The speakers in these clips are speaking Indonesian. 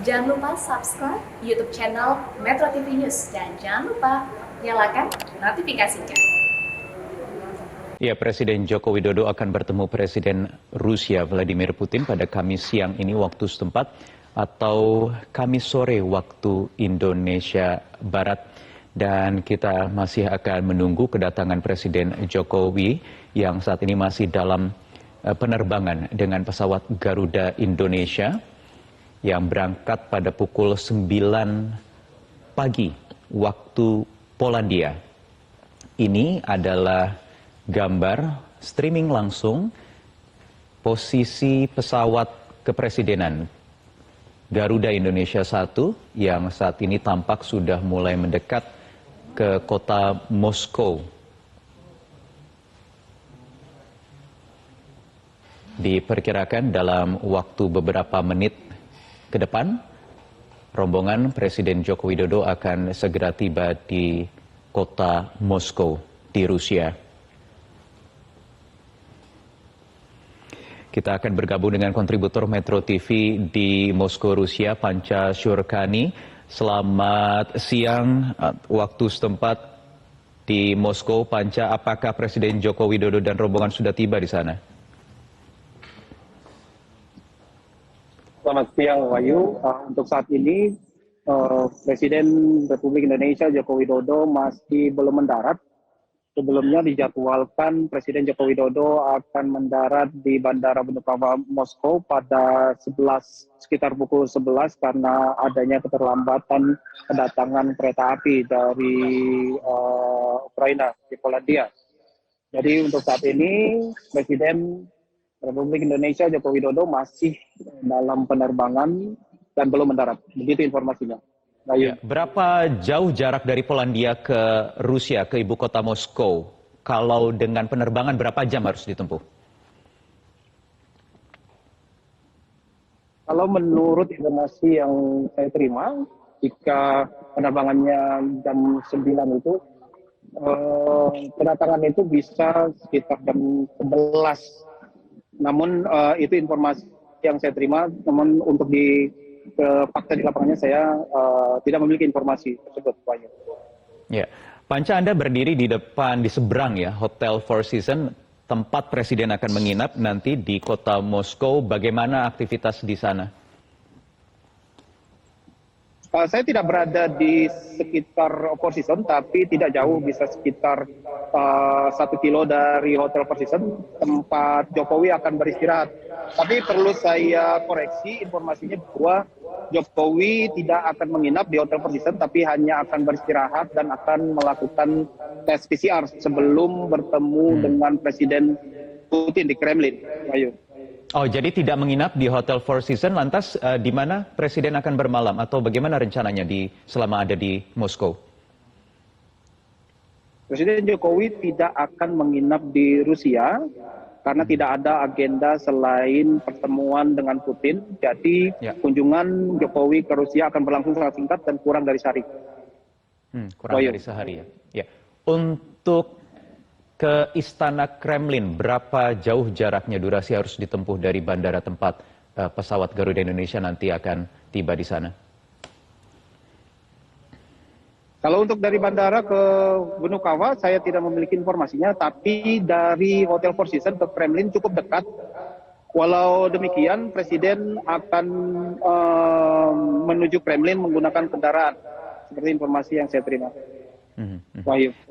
Jangan lupa subscribe YouTube channel Metro TV News dan jangan lupa nyalakan notifikasinya. Ya, Presiden Joko Widodo akan bertemu Presiden Rusia Vladimir Putin pada Kamis siang ini waktu setempat atau Kamis sore waktu Indonesia Barat. Dan kita masih akan menunggu kedatangan Presiden Jokowi yang saat ini masih dalam penerbangan dengan pesawat Garuda Indonesia yang berangkat pada pukul 9 pagi waktu Polandia. Ini adalah gambar streaming langsung posisi pesawat kepresidenan Garuda Indonesia 1 yang saat ini tampak sudah mulai mendekat ke kota Moskow. Diperkirakan dalam waktu beberapa menit ke depan, rombongan Presiden Joko Widodo akan segera tiba di kota Moskow di Rusia. Kita akan bergabung dengan kontributor Metro TV di Moskow, Rusia, Panca Syurkani. Selamat siang waktu setempat di Moskow. Panca, apakah Presiden Joko Widodo dan rombongan sudah tiba di sana? Selamat siang, Wahyu. Untuk saat ini, Presiden Republik Indonesia Joko Widodo masih belum mendarat. Sebelumnya dijadwalkan Presiden Joko Widodo akan mendarat di Bandara Vnukovo Moskow pada sekitar pukul 11 karena adanya keterlambatan kedatangan kereta api dari Ukraina di Polandia. Jadi untuk saat ini Presiden Republik Indonesia Joko Widodo masih dalam penerbangan dan belum mendarat. Begitu informasinya. Ya, berapa jauh jarak dari Polandia ke Rusia, ke ibu kota Moskow? Kalau dengan penerbangan berapa jam harus ditempuh? Kalau menurut informasi yang saya terima, jika penerbangannya jam 9 itu, kedatangan itu bisa sekitar jam 11. Namun itu informasi yang saya terima, namun untuk fakta di lapangannya saya tidak memiliki informasi tersebut. Ya, Panca, Anda berdiri di seberang ya Hotel Four Seasons, tempat Presiden akan menginap nanti di kota Moskow. Bagaimana aktivitas di sana? Saya tidak berada di sekitar Four Seasons, tapi tidak jauh, bisa sekitar 1 kilo dari Hotel Four Seasons, tempat Jokowi akan beristirahat. Tapi perlu saya koreksi informasinya bahwa Jokowi tidak akan menginap di Hotel Four Seasons, tapi hanya akan beristirahat dan akan melakukan tes PCR sebelum bertemu dengan Presiden Putin di Kremlin. Ayo. Oh, jadi tidak menginap di Hotel Four Seasons, lantas di mana Presiden akan bermalam atau bagaimana rencananya selama ada di Moskow? Presiden Jokowi tidak akan menginap di Rusia karena tidak ada agenda selain pertemuan dengan Putin. Jadi kunjungan Jokowi ke Rusia akan berlangsung sangat singkat dan kurang dari sehari. Kurang dari sehari ya. Untuk ke Istana Kremlin, berapa jauh jaraknya, durasi harus ditempuh dari bandara tempat pesawat Garuda Indonesia nanti akan tiba di sana? Kalau untuk dari bandara ke Vnukovo, saya tidak memiliki informasinya, tapi dari Hotel Four Seasons ke Kremlin cukup dekat. Walau demikian, Presiden akan menuju Kremlin menggunakan kendaraan, seperti informasi yang saya terima.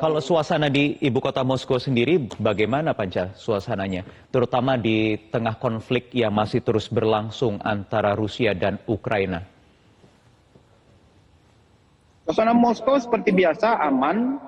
Kalau suasana di ibu kota Moskow sendiri bagaimana, Panca, suasananya? Terutama di tengah konflik yang masih terus berlangsung antara Rusia dan Ukraina. Suasana Moskow seperti biasa, aman.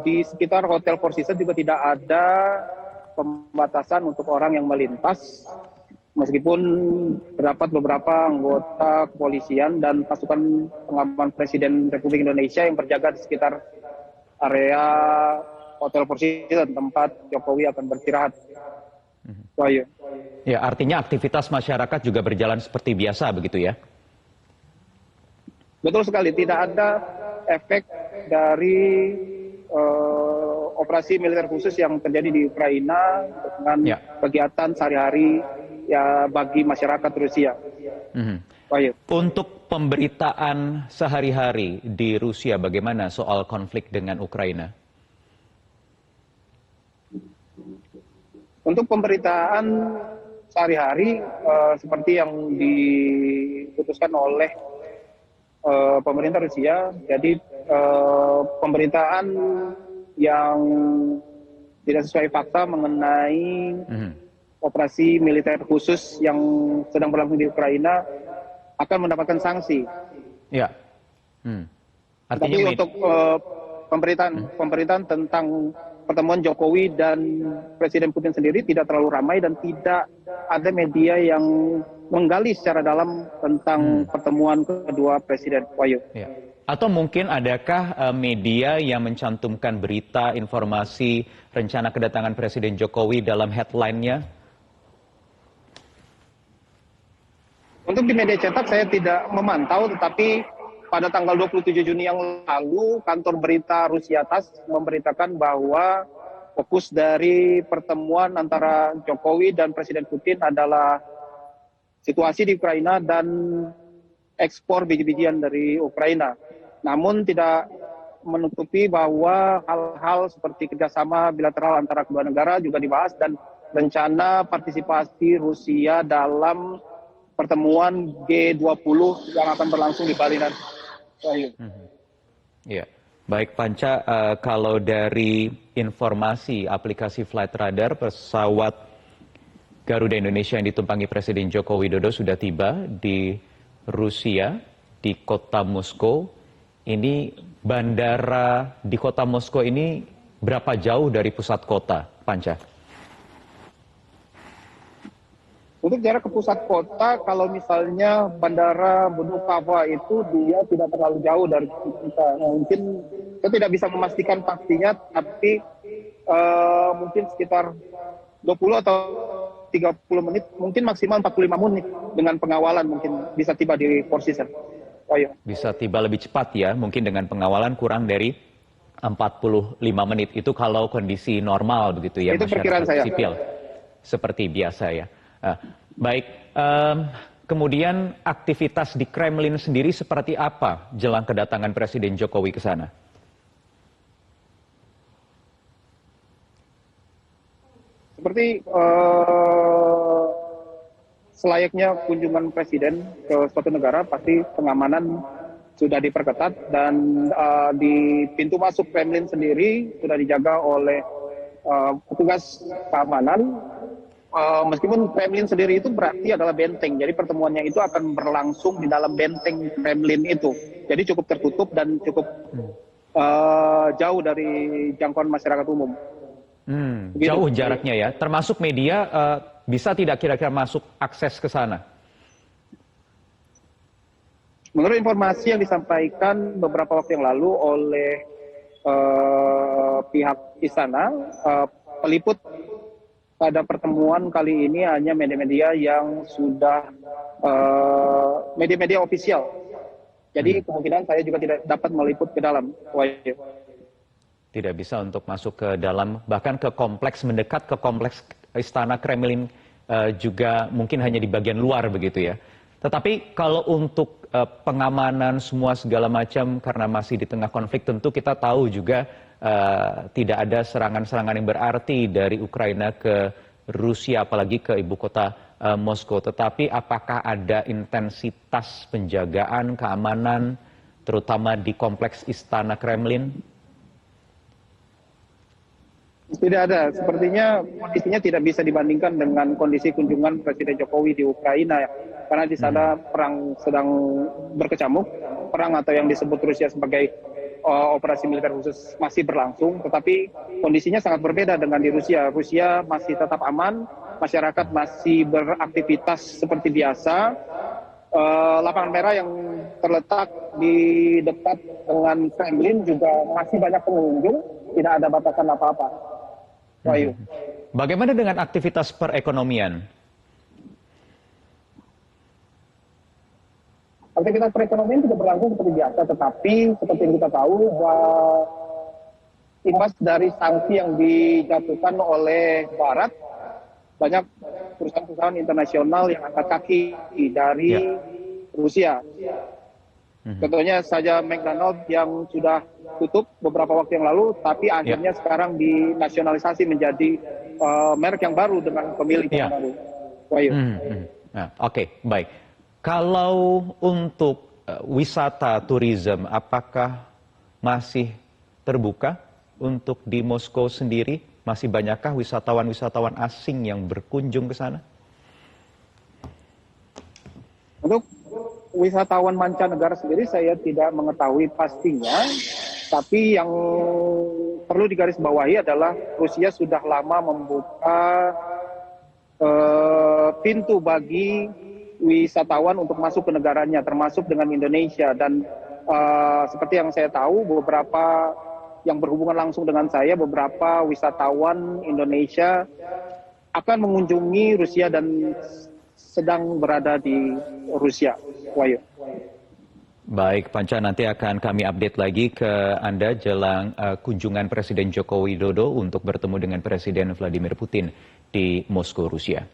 Di sekitar Hotel Four Seasons juga tidak ada pembatasan untuk orang yang melintas. Meskipun terdapat beberapa anggota kepolisian dan pasukan pengaman Presiden Republik Indonesia yang berjaga di sekitar area Hotel Four Seasons, tempat Jokowi akan beristirahat. Ya, artinya aktivitas masyarakat juga berjalan seperti biasa begitu ya? Betul sekali, tidak ada efek dari operasi militer khusus yang terjadi di Ukraina dengan kegiatan sehari-hari ya bagi masyarakat Rusia. Wahyu. Untuk pemberitaan sehari-hari di Rusia, bagaimana soal konflik dengan Ukraina? Untuk pemberitaan sehari-hari seperti yang diputuskan oleh pemerintah Rusia, jadi pemberitaan yang tidak sesuai fakta mengenai operasi militer khusus yang sedang berlangsung di Ukraina akan mendapatkan sanksi. Ya. Tapi untuk pemberitaan tentang pertemuan Jokowi dan Presiden Putin sendiri tidak terlalu ramai dan tidak ada media yang menggali secara dalam tentang pertemuan kedua Presiden. Wahyu. Ya. Atau mungkin adakah media yang mencantumkan berita, informasi, rencana kedatangan Presiden Jokowi dalam headline-nya? Untuk di media cetak saya tidak memantau, tetapi pada tanggal 27 Juni yang lalu, kantor berita Rusia TASS memberitakan bahwa fokus dari pertemuan antara Jokowi dan Presiden Putin adalah situasi di Ukraina dan ekspor biji-bijian dari Ukraina. Namun tidak menutupi bahwa hal-hal seperti kerjasama bilateral antara kedua negara juga dibahas dan rencana partisipasi Rusia dalam pertemuan G20 yang akan berlangsung di Bali nanti. Ya, baik Panca, kalau dari informasi aplikasi Flight Radar, pesawat Garuda Indonesia yang ditumpangi Presiden Joko Widodo sudah tiba di Rusia, di kota Moskow. Ini bandara di kota Moskow ini berapa jauh dari pusat kota, Panca? Untuk jarak ke pusat kota, kalau misalnya bandara Vnukovo itu dia tidak terlalu jauh dari kita. Mungkin saya tidak bisa memastikan pastinya, tapi mungkin sekitar 20 atau 30 menit, mungkin maksimal 45 menit dengan pengawalan mungkin bisa tiba di Four Seasons. Bisa tiba lebih cepat ya, mungkin dengan pengawalan kurang dari 45 menit. Itu kalau kondisi normal begitu ya, itu perkiraan saya. Sipil. Seperti biasa ya. Baik, kemudian aktivitas di Kremlin sendiri seperti apa jelang kedatangan Presiden Jokowi ke sana? Seperti selayaknya kunjungan Presiden ke suatu negara, pasti pengamanan sudah diperketat dan di pintu masuk Kremlin sendiri sudah dijaga oleh petugas keamanan. Meskipun Kremlin sendiri itu berarti adalah benteng, jadi pertemuannya itu akan berlangsung di dalam benteng Kremlin itu. Jadi cukup tertutup dan cukup jauh dari jangkauan masyarakat umum. Jauh jaraknya ya, termasuk media bisa tidak kira-kira masuk akses ke sana? Menurut informasi yang disampaikan beberapa waktu yang lalu oleh pihak istana, peliput pada pertemuan kali ini hanya media-media yang sudah media-media ofisial. Jadi kemungkinan saya juga tidak dapat meliput ke dalam. Tidak bisa untuk masuk ke dalam, bahkan ke kompleks, mendekat ke kompleks Istana Kremlin juga mungkin hanya di bagian luar begitu ya. Tetapi kalau untuk pengamanan semua segala macam karena masih di tengah konflik, tentu kita tahu juga tidak ada serangan-serangan yang berarti dari Ukraina ke Rusia, apalagi ke ibu kota Moskow. Tetapi apakah ada intensitas penjagaan keamanan, terutama di kompleks Istana Kremlin? Tidak ada, sepertinya kondisinya tidak bisa dibandingkan dengan kondisi kunjungan Presiden Jokowi di Ukraina, karena di sana perang sedang berkecamuk, perang atau yang disebut Rusia sebagai operasi militer khusus masih berlangsung, tetapi kondisinya sangat berbeda dengan di Rusia. Rusia masih tetap aman, masyarakat masih beraktivitas seperti biasa. Lapangan merah yang terletak di dekat dengan Kremlin juga masih banyak pengunjung, tidak ada batasan apa-apa. Wahyu. Bagaimana dengan aktivitas perekonomian? Aktivitas perekonomian juga berlangsung seperti biasa, tetapi seperti yang kita tahu bahwa imbas dari sanksi yang dijatuhkan oleh Barat, banyak perusahaan-perusahaan internasional yang angkat kaki dari Rusia. Contohnya saja McDonald yang sudah tutup beberapa waktu yang lalu, tapi akhirnya sekarang dinasionalisasi menjadi merek yang baru dengan pemilik yang baru. Wahyu. Nah, oke, baik. Kalau untuk wisata turisme, apakah masih terbuka untuk di Moskow sendiri? Masih banyakkah wisatawan-wisatawan asing yang berkunjung ke sana? Untuk wisatawan mancanegara sendiri saya tidak mengetahui pastinya, tapi yang perlu digarisbawahi adalah Rusia sudah lama membuka pintu bagi wisatawan untuk masuk ke negaranya, termasuk dengan Indonesia. Dan seperti yang saya tahu, beberapa yang berhubungan langsung dengan saya, beberapa wisatawan Indonesia akan mengunjungi Rusia dan sedang berada di Rusia. Wahyu. Baik, Panca, nanti akan kami update lagi ke Anda jelang kunjungan Presiden Joko Widodo untuk bertemu dengan Presiden Vladimir Putin di Moskow, Rusia.